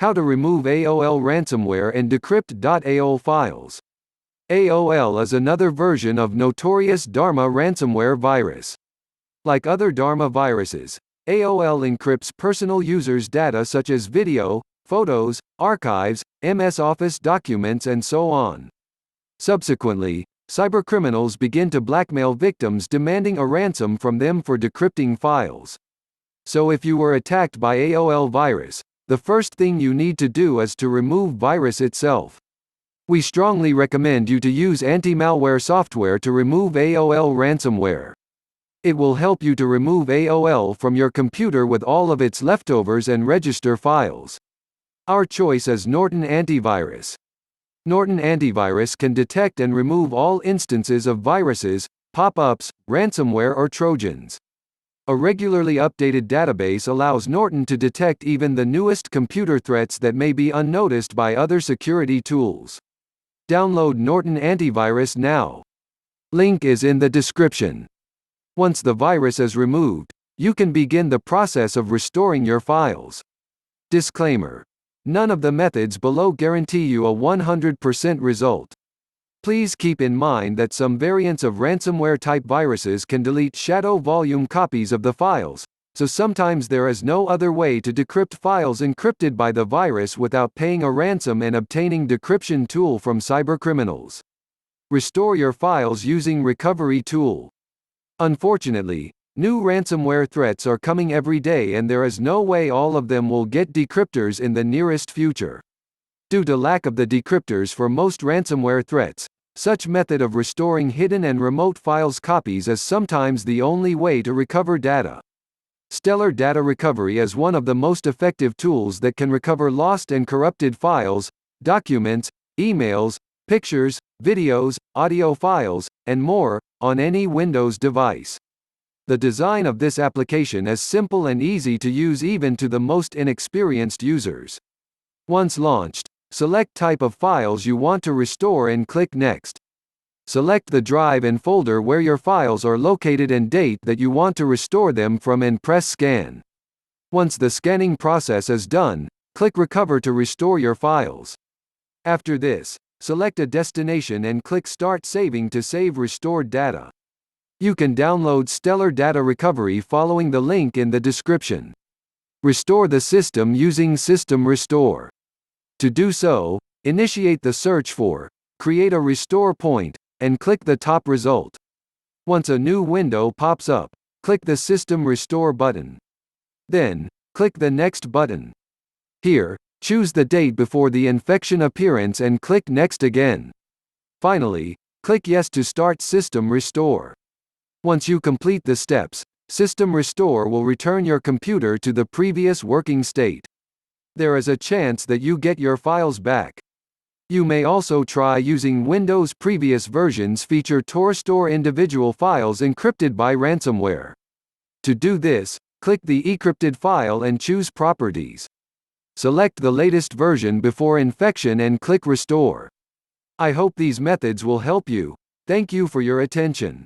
How to remove AOL ransomware and decrypt.aol files. AOL is another version of notorious Dharma ransomware virus. Like other Dharma viruses, AOL encrypts personal users' data such as video, photos, archives, MS Office documents and so on. Subsequently, cybercriminals begin to blackmail victims demanding a ransom from them for decrypting files. So if you were attacked by AOL virus, the first thing you need to do is to remove virus itself. We strongly recommend you to use anti-malware software to remove AOL ransomware. It will help you to remove AOL from your computer with all of its leftovers and register files. Our choice is Norton Antivirus. Norton Antivirus can detect and remove all instances of viruses, pop-ups, ransomware or trojans. A regularly updated database allows Norton to detect even the newest computer threats that may be unnoticed by other security tools. Download Norton Antivirus now. Link is in the description. Once the virus is removed, you can begin the process of restoring your files. Disclaimer: none of the methods below guarantee you a 100% result. Please keep in mind that some variants of ransomware-type viruses can delete shadow volume copies of the files, so sometimes there is no other way to decrypt files encrypted by the virus without paying a ransom and obtaining decryption tool from cybercriminals. Restore your files using recovery tool. Unfortunately, new ransomware threats are coming every day and there is no way all of them will get decryptors in the nearest future. Due to lack of the decryptors for most ransomware threats, such method of restoring hidden and remote files copies is sometimes the only way to recover data. Stellar Data Recovery is one of the most effective tools that can recover lost and corrupted files, documents, emails, pictures, videos, audio files, and more, on any Windows device. The design of this application is simple and easy to use even to the most inexperienced users. Once launched, select type of files you want to restore and click Next. Select the drive and folder where your files are located and date that you want to restore them from and press Scan. Once the scanning process is done, click Recover to restore your files. After this, select a destination and click Start Saving to save restored data. You can download Stellar Data Recovery following the link in the description. Restore the system using System Restore. To do so, initiate the search for Create a Restore Point, and click the top result. Once a new window pops up, click the System Restore button. Then, click the Next button. Here, choose the date before the infection appearance and click Next again. Finally, click Yes to start System Restore. Once you complete the steps, System Restore will return your computer to the previous working state. There is a chance that you get your files back. You may also try using Windows previous versions feature to restore individual files encrypted by ransomware. To do this, click the encrypted file and choose Properties. Select the latest version before infection and click Restore. I hope these methods will help you. Thank you for your attention.